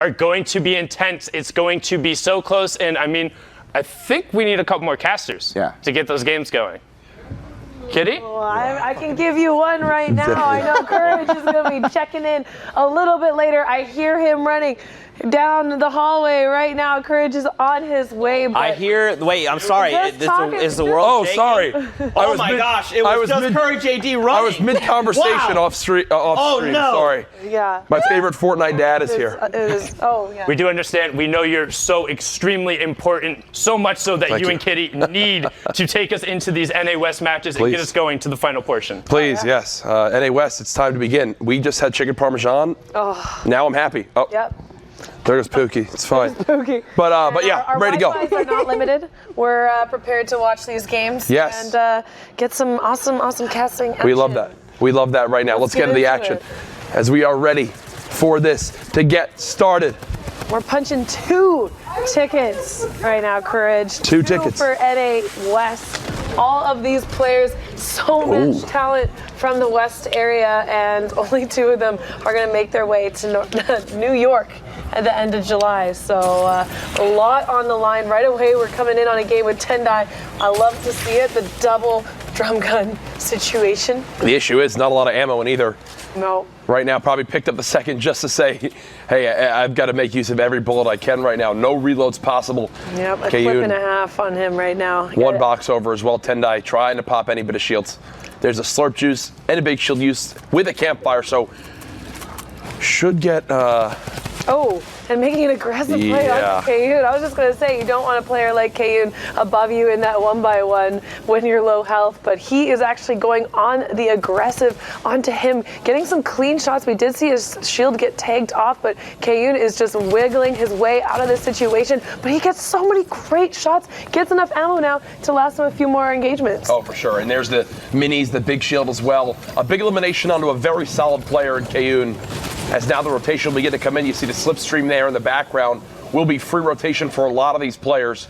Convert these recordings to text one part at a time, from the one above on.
are going to be intense. It's going to be so close. And I mean, I think we need a couple more casters to get those games going. Kitty? Well, I can give you one right now. I know Courage is going to be checking in a little bit later. I hear him running down the hallway right now. Courage is on his way. I hear. Wait, I'm sorry. Is the world shaking? Sorry. Oh my gosh! It was just Courage AD running. I was mid-conversation off stream. Oh no! Sorry. Yeah. My favorite Fortnite dad is here. Yeah. We do understand. We know you're so extremely important, so much so that you and Kitty need to take us into these NA West matches and get us going to the final portion. Please, yes. NA West, it's time to begin. We just had chicken parmesan. Oh. Now I'm happy. Oh. Yep. There goes Pookie. It's fine. Pookie. But yeah, our ready to go. Wi-Fis are not limited. We're prepared to watch these games. Yes. And get some awesome casting action. We love that. We love that right now. Let's get into the action as we are ready for this to get started. We're punching 2 tickets right now, Courage. 2 tickets. For NA West. All of these players, so much talent from the West area, and only 2 of them are going to make their way to New York at the end of July. So a lot on the line. Right away, we're coming in on a game with Tendai. I love to see it, the double drum gun situation. The issue is not a lot of ammo in either. No. Right now, probably picked up the second just to say, hey, I've got to make use of every bullet I can right now. No reloads possible. Yep, a clip and a half on him right now. 1 box over as well. Tendai trying to pop any bit of shields. There's a slurp juice and a big shield use with a campfire, so should get... and making an aggressive play on Kayun. I was just going to say, you don't want a player like Kayun above you in that 1-by-1 when you're low health, but he is actually going on the aggressive onto him, getting some clean shots. We did see his shield get tagged off, but Kayun is just wiggling his way out of this situation, but he gets so many great shots, gets enough ammo now to last him a few more engagements. Oh, for sure. And there's the minis, the big shield as well. A big elimination onto a very solid player in Kayun. As now the rotation will begin to come in, you see the slipstream there in the background. Will be free rotation for a lot of these players.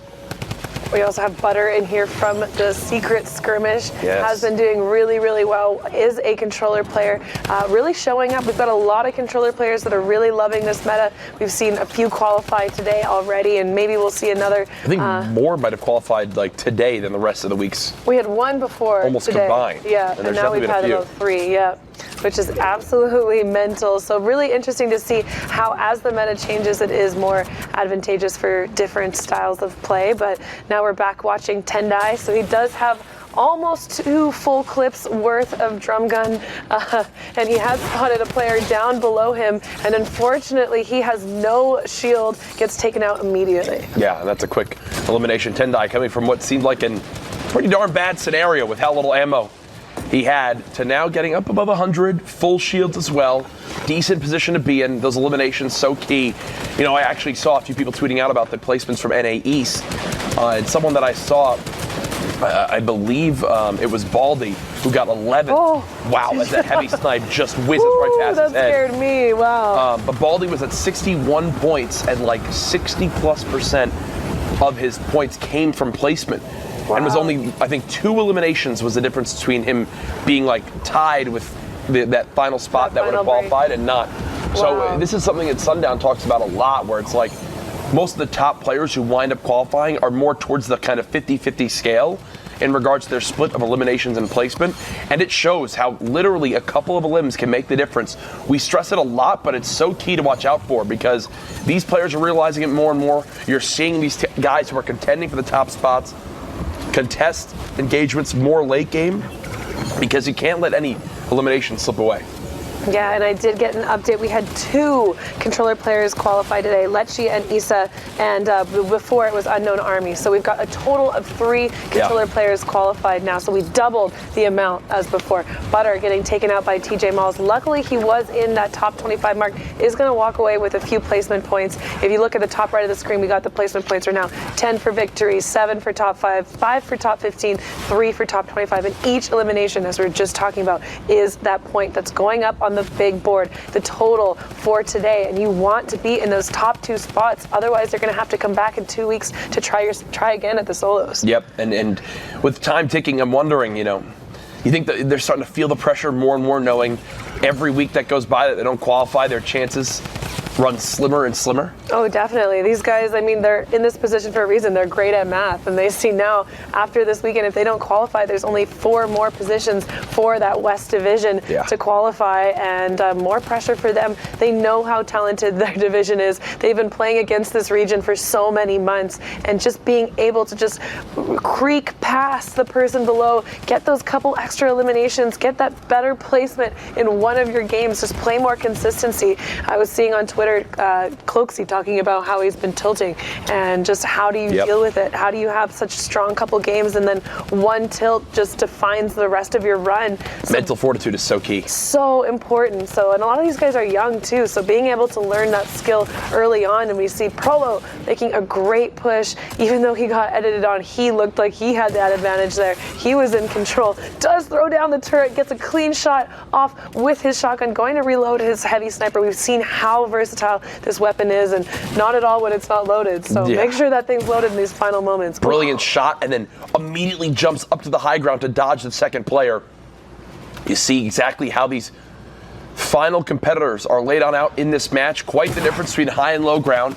We also have Butter in here from the Secret Skirmish. Yes. Has been doing really, really well. Is a controller player. Really showing up. We've got a lot of controller players that are really loving this meta. We've seen a few qualify today already, and maybe we'll see another. I think more might have qualified like today than the rest of the weeks. We had 1 before almost today. Combined. Yeah, and now we've had about 3. Yeah. Which is absolutely mental. So really interesting to see how, as the meta changes, it is more advantageous for different styles of play. But now we're back watching Tendai, so he does have almost 2 full clips worth of drum gun, and he has spotted a player down below him, and unfortunately he has no shield, gets taken out immediately. Yeah, and that's a quick elimination. Tendai coming from what seemed like a pretty darn bad scenario with how little ammo he had to now getting up above 100, full shields as well. Decent position to be in. Those eliminations so key. You know, I actually saw a few people tweeting out about the placements from NA East. And someone that I saw, I believe it was Baldy, who got 11. Oh. Wow, as that heavy snipe just whizzes right past his head. That scared me, wow. But Baldy was at 61 points, and like 60+% of his points came from placement. Wow. And was only, I think, 2 eliminations was the difference between him being like tied with that final spot that would have qualified and not. Wow. So this is something that Sundown talks about a lot, where it's like most of the top players who wind up qualifying are more towards the kind of 50-50 scale in regards to their split of eliminations and placement. And it shows how literally a couple of elims can make the difference. We stress it a lot, but it's so key to watch out for because these players are realizing it more and more. You're seeing these guys who are contending for the top spots contest engagements more late game because you can't let any elimination slip away. Yeah, and I did get an update. We had 2 controller players qualify today, Lecce and Issa, and before it was Unknown Army. So we've got a total of 3 controller players qualified now. So we doubled the amount as before. Butter getting taken out by TJ Malls. Luckily, he was in that top 25 mark, is going to walk away with a few placement points. If you look at the top right of the screen, we got the placement points are now 10 for victory, 7 for top 5, 5 for top 15, 3 for top 25. And each elimination, as we were just talking about, is that point that's going up on the big board, the total for today, and you want to be in those top 2 spots. Otherwise, they're going to have to come back in 2 weeks to try again at the solos. Yep, and with time ticking, I'm wondering, you think that they're starting to feel the pressure more and more, knowing every week that goes by that they don't qualify, their chances run slimmer and slimmer? Oh, definitely. These guys, I mean, they're in this position for a reason. They're great at math. And they see now, after this weekend, if they don't qualify, there's only 4 more positions for that West Division to qualify, and more pressure for them. They know how talented their division is. They've been playing against this region for so many months, and just being able to just creak past the person below, get those couple extra eliminations, get that better placement in one of your games, just play more consistency. I was seeing on Twitter Cloaksy talking about how he's been tilting, and just how do you deal with it? How do you have such a strong couple games and then one tilt just defines the rest of your run? So, mental fortitude is so key. So important. So, and a lot of these guys are young too, so being able to learn that skill early on, and we see Prolo making a great push. Even though he got edited on, he looked like he had that advantage there. He was in control. Does throw down the turret, gets a clean shot off with his shotgun, going to reload his heavy sniper. We've seen how versatile this weapon is, and not at all when it's not loaded. So make sure that thing's loaded in these final moments. Brilliant shot, and then immediately jumps up to the high ground to dodge the second player. You see exactly how these final competitors are laid on out in this match. Quite the difference between high and low ground.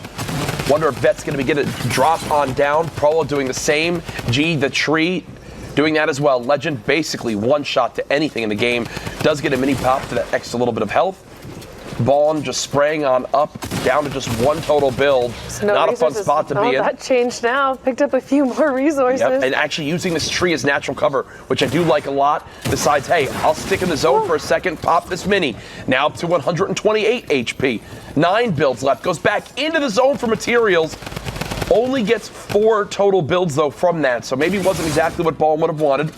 Wonder if Vet's going to be getting a drop on down. Prolo doing the same. G, the tree, doing that as well. Legend basically one shot to anything in the game. Does get a mini pop for that extra little bit of health. Ballin just spraying on up, down to just 1 total build. So not a fun spot to be in. That changed now. Picked up a few more resources. And actually using this tree as natural cover, which I do like a lot. Besides, hey, I'll stick in the zone for a second, pop this mini. Now up to 128 HP. 9 builds left. Goes back into the zone for materials. Only gets 4 total builds, though, from that. So maybe it wasn't exactly what Ballin would have wanted.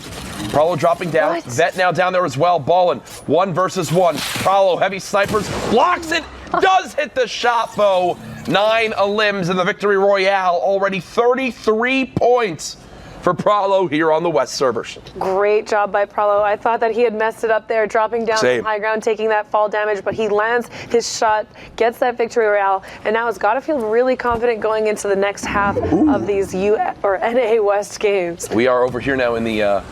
Prolo dropping down. What? Vet now down there as well. Ballin, 1 versus 1. Prolo, heavy snipers, blocks it. Does hit the shot, though. 9 elims in the victory royale. Already 33 points for Prolo here on the West servers. Great job by Prolo. I thought that he had messed it up there, dropping down from high ground, taking that fall damage, but he lands his shot, gets that victory royale, and now has got to feel really confident going into the next half of these NA West games. We are over here now in the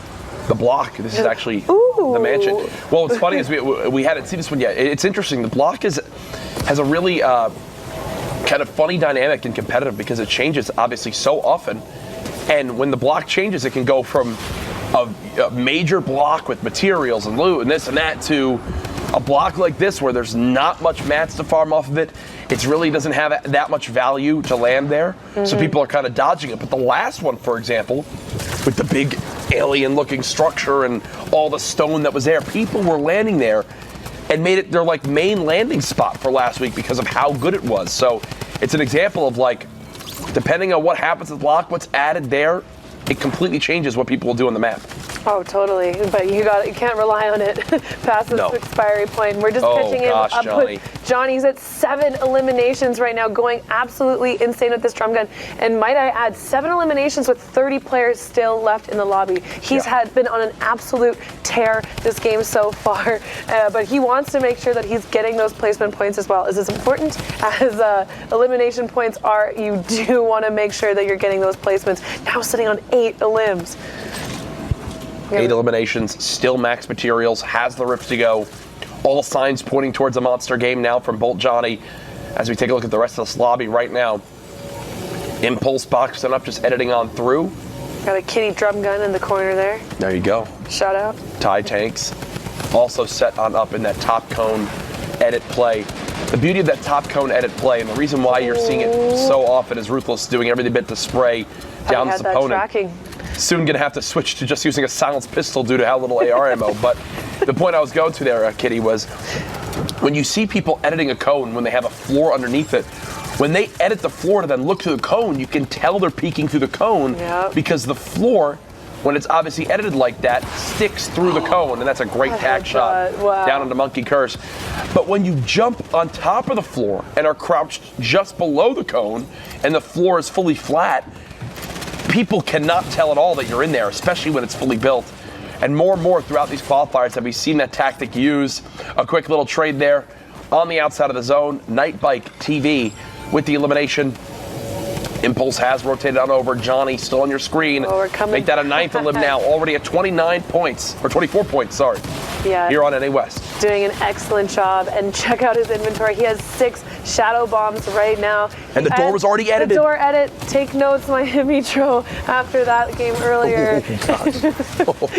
block. This is actually the mansion. Well, what's funny is we hadn't seen this one yet. It's interesting. The block has a really kind of funny dynamic and competitive because it changes obviously so often. And when the block changes, it can go from a major block with materials and loot and this and that to a block like this where there's not much mats to farm off of it. It really doesn't have that much value to land there. So people are kind of dodging it. But the last one, for example, with the big alien-looking structure and all the stone that was there, people were landing there and made it their like main landing spot for last week because of how good it was. So it's an example of like, depending on what happens with block, what's added there, it completely changes what people will do on the map. Oh, totally. But you can't rely on it past this expiry point. We're just pitching in up Johnny. with Johnny's at 7 eliminations right now, going absolutely insane with this drum gun. And might I add, 7 eliminations with 30 players still left in the lobby. He's been on an absolute tear this game so far, but he wants to make sure that he's getting those placement points as well. As important as elimination points are, you do want to make sure that you're getting those placements. Now sitting on 8 elims. 8 eliminations, still max materials, has the rift to go. All signs pointing towards a monster game now from Bolt Johnny. As we take a look at the rest of this lobby right now, Impulse boxing up, just editing on through. Got a kitty drum gun in the corner there. There you go. Shout out. TIE tanks also set on up in that top cone edit play. The beauty of that top cone edit play, and the reason why you're seeing it so often is Ruthless doing everything bit to spray down his opponent. Tracking. Soon going to have to switch to just using a silenced pistol due to how little AR ammo. But the point I was going to there, Kitty, was when you see people editing a cone when they have a floor underneath it, when they edit the floor to then look through the cone, you can tell they're peeking through the cone because the floor, when it's obviously edited like that, sticks through the cone, and that's a great tack shot down into Monkey Curse. But when you jump on top of the floor and are crouched just below the cone and the floor is fully flat, people cannot tell at all that you're in there, especially when it's fully built. And more throughout these qualifiers have we seen that tactic used. A quick little trade there on the outside of the zone. Nightbike TV with the elimination. Impulse has rotated on over. Johnny still on your screen. Make that a 9th elim now. Already at 29 points, or 24 points, sorry. Here on NA West. Doing an excellent job. And check out his inventory. He has 6 shadow bombs right now. And the door was already edited. The door edit. Take notes, my Mitro, after that game earlier.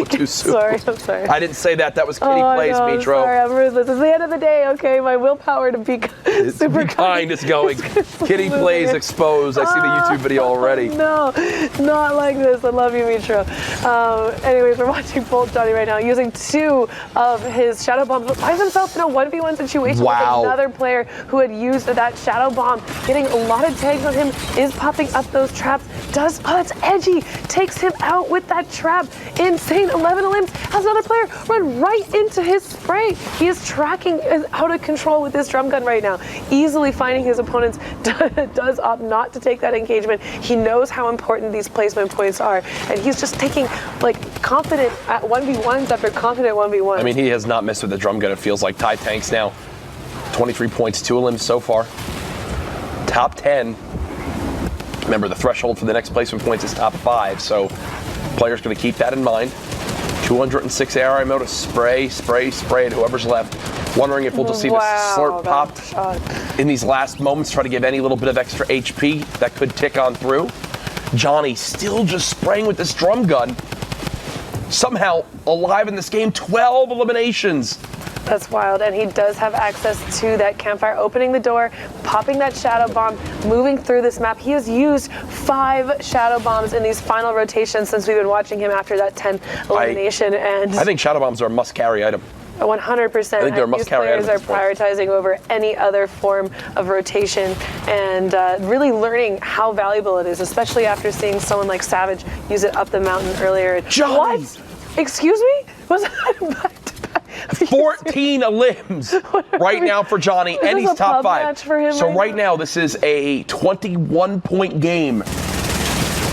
Too soon. Sorry, I'm sorry. I didn't say that. That was Kitty Plays, no, Mitro. Sorry, I'm ruthless. It's the end of the day, okay? My willpower to be super kind is going. Kitty Plays exposed. I see the YouTube video already. No, not like this. I love you, Mitro. Anyways, we're watching Bolt Johnny right now using 2 of his shadow bombs, but finds himself in a 1v1 situation with another player who had used that shadow bomb. Getting a lot of tags on him, is popping up those traps. That's edgy. Takes him out with that trap. Insane 11 limbs. Has another player run right into his spray. He is tracking out of control with this drum gun right now. Easily finding his opponents. Does opt not to take that engagement. He knows how important these placement points are, and he's just taking confident at 1v1s after confident 1v1. I mean, he has not missed with the drum gun. It feels like Ty Tanks now. 23 points, 2 limbs so far. Top 10. Remember, the threshold for the next placement points is top 5, so players going to keep that in mind. 206 AR ammo to spray at whoever's left. Wondering if we'll just see the slurp popped in these last moments, try to give any little bit of extra HP that could tick on through. Johnny still just spraying with this drum gun. Somehow alive in this game, 12 eliminations. That's wild, and he does have access to that campfire, opening the door, popping that shadow bomb, moving through this map. He has used 5 shadow bombs in these final rotations since we've been watching him after that 10 elimination. And I think shadow bombs are a must-carry item. 100%. I think they're must-carry items. These players are prioritizing over any other form of rotation and really learning how valuable it is, especially after seeing someone like Savage use it up the mountain earlier. Johnny! What? Excuse me? Was that 14 limbs right now for Johnny, and he's top 5. So right now, this is a 21-point game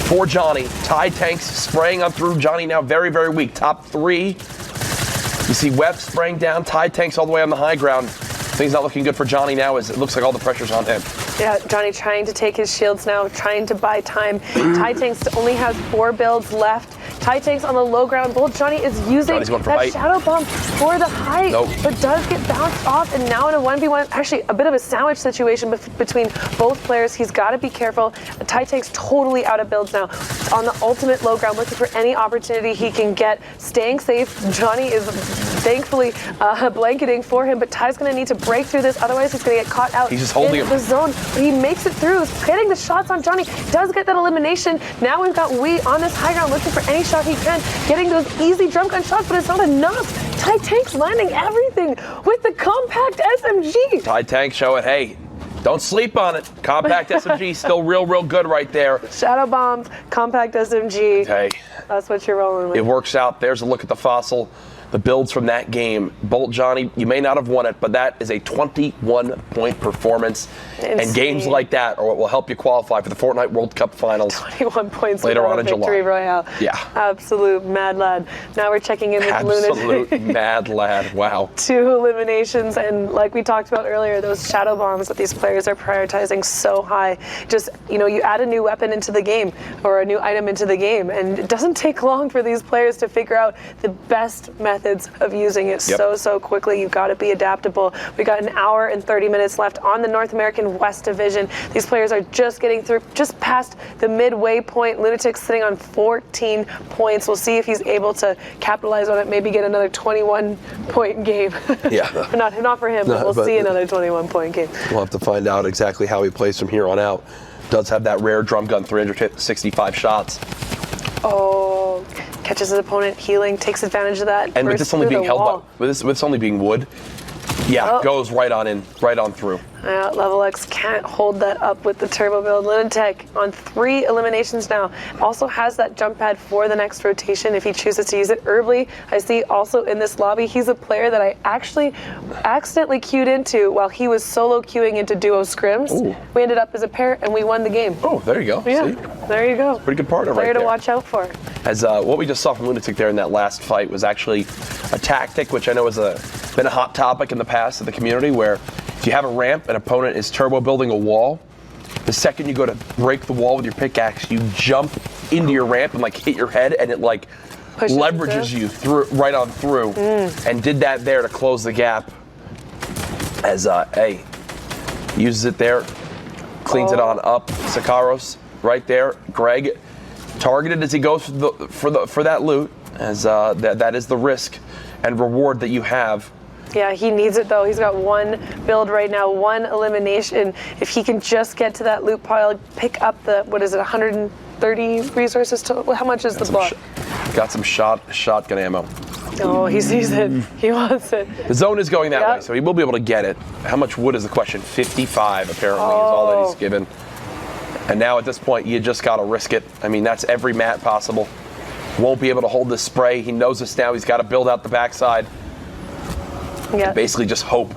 for Johnny. Ty Tanks spraying on through. Johnny now very, very weak. Top 3. You see Webb spraying down. Ty Tanks all the way on the high ground. Things not looking good for Johnny now, as it looks like all the pressure's on him. Yeah, Johnny trying to take his shields now, trying to buy time. Ty Tanks only has 4 builds left. Ty Tanks on the low ground. Bolt Johnny is using that shadow bomb for the height, but does get bounced off, and now in a 1v1, actually a bit of a sandwich situation between both players. He's got to be careful. Ty Tanks totally out of builds now. On the ultimate low ground, looking for any opportunity he can get. Staying safe. Johnny is thankfully blanketing for him, but Ty's going to need to break through this, otherwise he's going to get caught out. He's just holding in the zone. He makes it through, getting the shots on Johnny, does get that elimination. Now we've got Wee on this high ground looking for any shot he can, getting those easy drum gun shots, but it's not enough. Ty Tanks landing everything with the compact SMG. Ty Tanks showing, hey, don't sleep on it. Compact SMG still real good right there. Shadow bombs, compact SMG. Hey, that's what you're rolling with. It works out. There's a look at the fossil. The builds from that game. Bolt Johnny, you may not have won it, but that is a 21-point performance. Insane. And games like that are what will help you qualify for the Fortnite World Cup Finals. 21 points later on in Victory July. Royale. Yeah. Absolute mad lad. Now we're checking in with Absolute mad lad. Wow. 2 eliminations, and like we talked about earlier, those shadow bombs that these players are prioritizing so high. Just, you add a new weapon into the game or a new item into the game, and it doesn't take long for these players to figure out the best methods of using it so quickly. You've got to be adaptable. We got an hour and 30 minutes left on the North American West Division. These players are just getting through, just past the midway point. Lunatic's sitting on 14 points. We'll see if he's able to capitalize on it, maybe get another 21-point game. Yeah. not for him, but we'll see another 21-point game. We'll have to find out exactly how he plays from here on out. Does have that rare drum gun, 365 shots. Oh, catches his opponent healing, takes advantage of that. And with this only being held by, with this only being wood, goes right on in, right on through. Level X can't hold that up with the turbo build. Lunatic on 3 eliminations now. Also has that jump pad for the next rotation if he chooses to use it. Herbly, I see also in this lobby, he's a player that I actually accidentally queued into while he was solo queuing into duo scrims. Ooh. We ended up as a pair and we won the game. Oh, there you go. Yeah, see? There you go. Pretty good partner right there. Player to watch out for. As what we just saw from Lunatic there in that last fight was actually a tactic, which I know has been a hot topic in the past of the community, where if you have a ramp, an opponent is turbo building a wall, the second you go to break the wall with your pickaxe, you jump into your ramp and hit your head, and it leverages you right on through, and did that there to close the gap. As Uses it there. Cleans it on up. Sakaros right there. Greg targeted as he goes for that loot, as that is the risk and reward that you have. Yeah, he needs it though. He's got one build right now, one elimination. If he can just get to that loot pile, pick up the, what is it, 130 resources total? How much is the block? Got some shotgun ammo. Oh, he sees it. He wants it. The zone is going that way, so he will be able to get it. How much wood is the question? 55 apparently is all that he's given. And now at this point, you just got to risk it. I mean, that's every mat possible. Won't be able to hold this spray. He knows this now. He's got to build out the backside. Yeah. Basically just hope.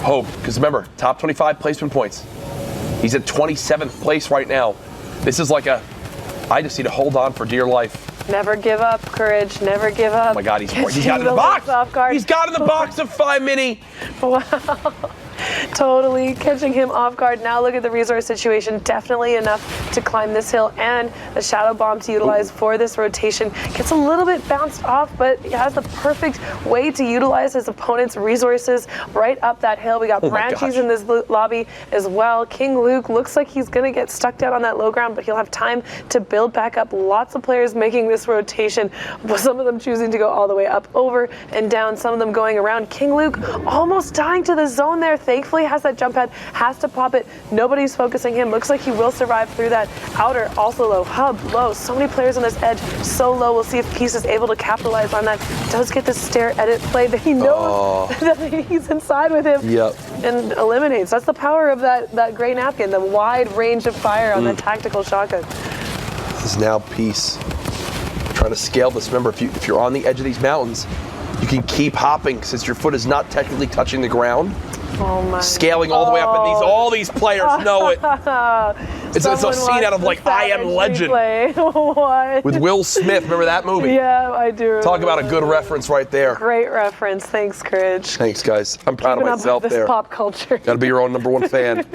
Because remember, top 25 placement points. He's at 27th place right now. This is like I just need to hold on for dear life. Never give up, Courage. Never give up. Oh my God, he's got it in the box. He's got it in the box of 5 mini. Wow. Totally catching him off guard. Now look at the resource situation. Definitely enough to climb this hill, and a shadow bomb to utilize for this rotation. Gets a little bit bounced off, but he has the perfect way to utilize his opponent's resources right up that hill. We got branchies in this lobby as well. King Luke looks like he's going to get stuck down on that low ground, but he'll have time to build back up. Lots of players making this rotation, some of them choosing to go all the way up, over and down, some of them going around. King Luke almost dying to the zone there. Thankfully has that jump pad, has to pop it. Nobody's focusing him. Looks like he will survive through that. Outer also low, hub low. So many players on this edge, so low. We'll see if Peace is able to capitalize on that. Does get the stare edit play that he knows that he's inside with him. And eliminates. That's the power of that gray napkin, the wide range of fire on that tactical shotgun. This is now Peace trying to scale this. Remember, if you're on the edge of these mountains, you can keep hopping since your foot is not technically touching the ground. Oh my. Scaling all the way up, and all these players know it. It's a scene out of like I Am Legend. What? With Will Smith. Remember that movie? Yeah, I do. Talk about a good reference right there. Great reference. Thanks, Courage. Thanks, guys. I'm proud of myself this there. Pop culture. Got to be your own #1 fan.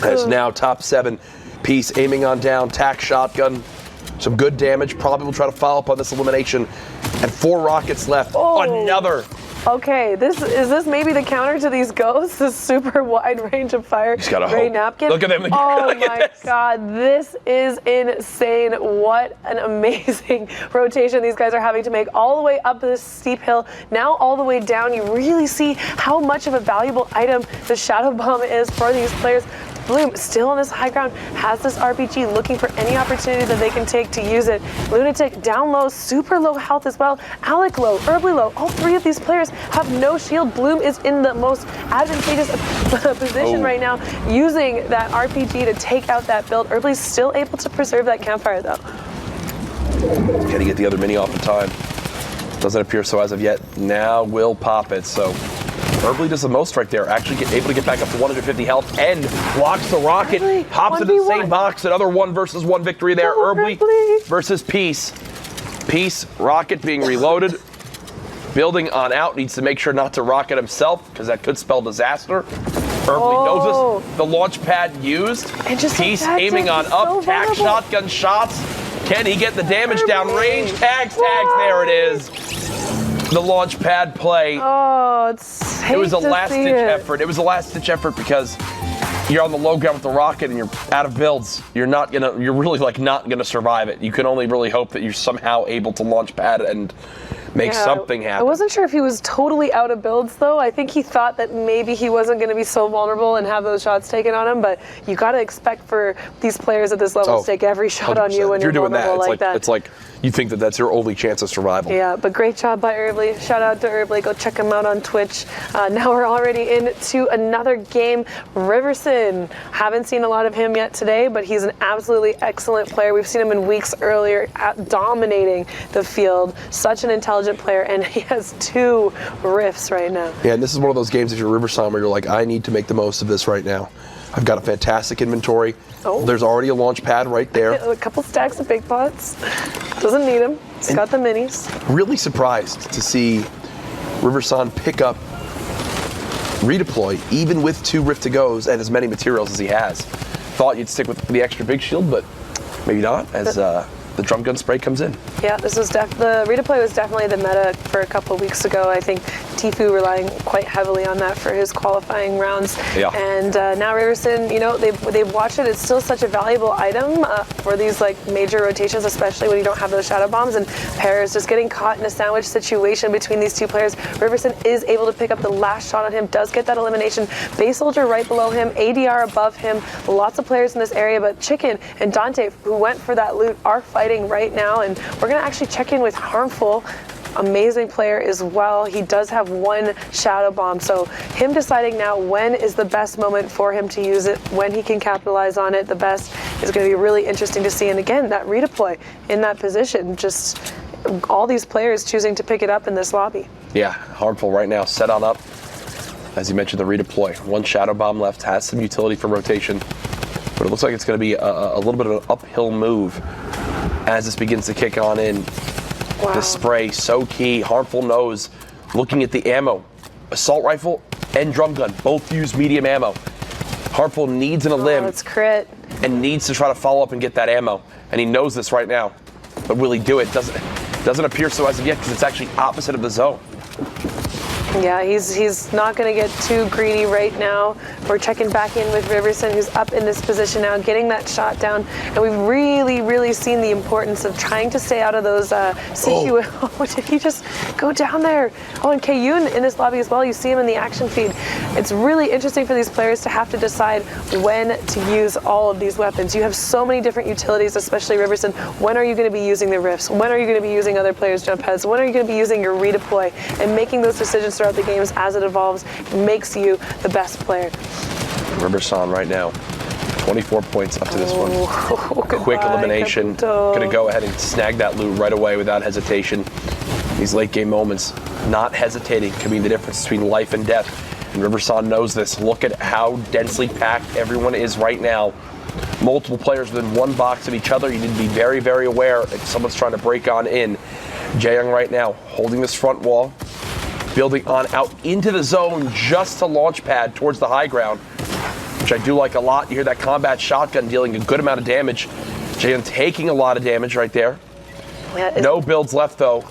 That's now top 7. Peace aiming on down, tack shotgun. Some good damage. Probably will try to follow up on this elimination. And 4 rockets left. Another. Okay, is this maybe the counter to these ghosts? This super wide range of fire. He's got a gray napkin. Look at them. Oh my God, this is insane. What an amazing rotation these guys are having to make all the way up this steep hill, now all the way down. You really see how much of a valuable item the shadow bomb is for these players. Bloom still on this high ground, has this RPG, looking for any opportunity that they can take to use it. Lunatic down low, super low health as well. Alec low, Herbly low. All 3 of these players have no shield. Bloom is in the most advantageous position right now, using that RPG to take out that build. Herbly's still able to preserve that campfire though. Gotta get the other mini off in time. Doesn't appear so as of yet. Now will pop it, so Herbly does the most right there. Actually able to get back up to 150 health and blocks the rocket. Herbly, hops into the same box. Another 1 versus 1 victory there. Herbly versus Peace. Peace, rocket being reloaded. Building on out, needs to make sure not to rocket himself because that could spell disaster. Herbly knows this. The launch pad used. Peace aiming on up. Tack shotgun shots. Can he get the damage down range? Tags. There it is. The launch pad play. It was a last-ditch effort. It was a last-ditch effort because you're on the low ground with the rocket and you're out of builds. You're really like not gonna survive it. You can only really hope that you're somehow able to launch pad and make something happen. I wasn't sure if he was totally out of builds though. I think he thought that maybe he wasn't going to be so vulnerable and have those shots taken on him, but you got to expect for these players at this level to take every shot 100%. On you when you're doing that. Like that. It's like you think that that's your only chance of survival. Yeah, but great job by Herbly. Shout out to Herbly. Go check him out on Twitch. Now we're already into another game. Riverson. Haven't seen a lot of him yet today, but he's an absolutely excellent player. We've seen him in weeks earlier dominating the field. Such an intelligent player, and he has 2 rifts right now. Yeah, and this is one of those games if you're Riverside where you're like, I need to make the most of this right now. I've got a fantastic inventory. There's already a launch pad right there. A couple stacks of big pots. Doesn't need them. He's got the minis. Really surprised to see Riverson pick up redeploy, even with 2 Rift to goes and as many materials as he has. Thought you'd stick with the extra big shield, but maybe not. As the drum gun spray comes in. Yeah, this was the redeploy was definitely the meta for a couple of weeks ago. I think Tfue relying quite heavily on that for his qualifying rounds. Yeah. And now Riverson, you know, they've watched it. It's still such a valuable item for these like major rotations, especially when you don't have those shadow bombs. And Pear is just getting caught in a sandwich situation between these two players. Riverson is able to pick up the last shot on him, does get that elimination. Base Soldier right below him, ADR above him. Lots of players in this area, but Chicken and Dante, who went for that loot, are fighting right now. And we're going to actually check in with Harmful. Amazing player as well. He does have one shadow bomb, so him deciding now when is the best moment for him to use it, when he can capitalize on it the best, is going to be really interesting to see. And again, that redeploy in that position, just all these players choosing to pick it up in this lobby. Yeah, Harmful right now set on up. As you mentioned, the redeploy. One shadow bomb left, has some utility for rotation, but it looks like it's going to be a little bit of an uphill move as this begins to kick on in. Wow. The spray, so key. Harmful knows, looking at the ammo. Assault rifle and drum gun, both use medium ammo. Harmful needs an elim. It's crit. And needs to try to follow up and get that ammo. And he knows this right now. But will he do it? Doesn't appear so as of yet, because it's actually opposite of the zone. Yeah, he's not going to get too greedy right now. We're checking back in with Riverson, who's up in this position now, getting that shot down. And we've really, really seen the importance of trying to stay out of those situations. Oh, did he just go down there? Oh, and KU in this lobby as well. You see him in the action feed. It's really interesting for these players to have to decide when to use all of these weapons. You have so many different utilities, especially Riverson. When are you going to be using the rifts? When are you going to be using other players' jump heads? When are you going to be using your redeploy? And making those decisions throughout the games as it evolves makes you the best player. Riverson right now, 24 points up to this one. Quick elimination. Going to go ahead and snag that loot right away without hesitation. These late game moments, not hesitating, can be the difference between life and death. And Riverson knows this. Look at how densely packed everyone is right now. Multiple players within one box of each other. You need to be very, very aware if someone's trying to break on in. Jaeyoung right now holding this front wall, building on out into the zone just to launch pad towards the high ground, which I do like a lot. You hear that combat shotgun dealing a good amount of damage. Jaeyoung taking a lot of damage right there. No builds left though.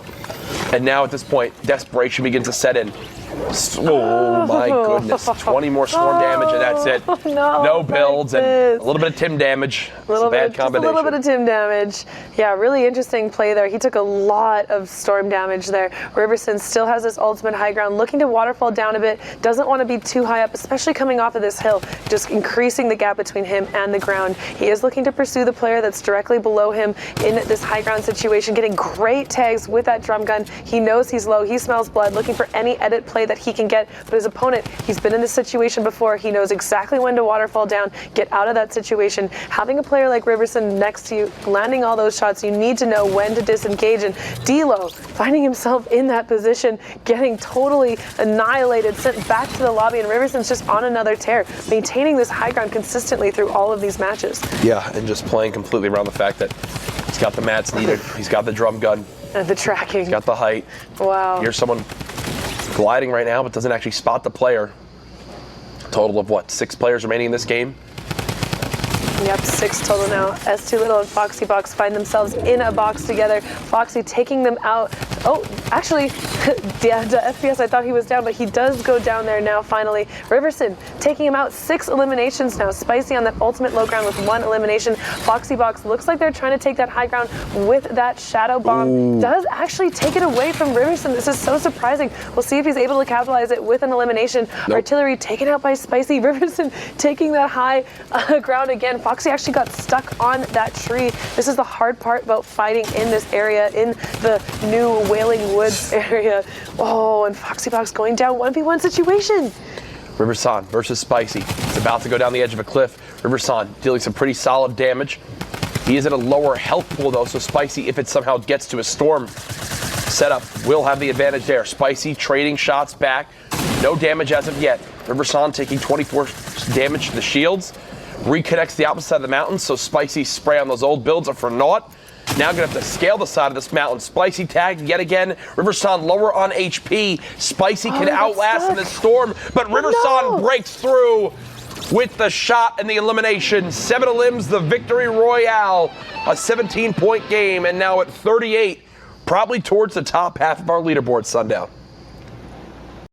And now at this point, desperation begins to set in. Oh my goodness, 20 more storm damage and that's it. No builds and a little bit of Tim damage. It's a bad combination. Just a little bit of Tim damage. Yeah, really interesting play there. He took a lot of storm damage there. Riverson still has this ultimate high ground, looking to waterfall down a bit, doesn't want to be too high up, especially coming off of this hill, just increasing the gap between him and the ground. He is looking to pursue the player that's directly below him in this high ground situation, getting great tags with that drum gun. He knows he's low, he smells blood, looking for any edit play that he can get, but his opponent, he's been in this situation before. He knows exactly when to waterfall down, get out of that situation. Having a player like Riverson next to you, landing all those shots, you need to know when to disengage. And D'Lo finding himself in that position, getting totally annihilated, sent back to the lobby, and Riverson's just on another tear, maintaining this high ground consistently through all of these matches. Yeah, and just playing completely around the fact that he's got the mats needed, he's got the drum gun, and the tracking, he's got the height. Wow. Here's someone gliding right now, but doesn't actually spot the player. Total of what, 6 players remaining in this game? Yep, 6 total now. S2 Little and Foxy Box find themselves in a box together. Foxy taking them out. Oh, actually, yeah, the FPS, I thought he was down, but he does go down there now, finally. Riverson taking him out. 6 eliminations now. Spicy on that ultimate low ground with 1 elimination. Foxy Box looks like they're trying to take that high ground with that shadow bomb. Ooh. Does actually take it away from Riverson. This is so surprising. We'll see if he's able to capitalize it with an elimination. Nope. Artillery taken out by Spicy. Riverson taking that high ground again. Foxy actually got stuck on that tree. This is the hard part about fighting in this area, in the new Wailing Woods area. Oh, and Foxy Box going down 1v1 situation. Riverson versus Spicy. It's about to go down the edge of a cliff. Riverson dealing some pretty solid damage. He is in a lower health pool though, so Spicy, if it somehow gets to a storm setup, will have the advantage there. Spicy trading shots back. No damage as of yet. Riverson taking 24 damage to the shields. Reconnects the opposite side of the mountain, so Spicy's spray on those old builds are for naught. Now gonna have to scale the side of this mountain. Spicy tagged yet again. Riverson lower on HP. Spicy can outlast in the storm, but Riverson breaks through. with the shot and the elimination. 7 elims, the victory royale. A 17-point game, and now at 38, probably towards the top half of our leaderboard, Sundown.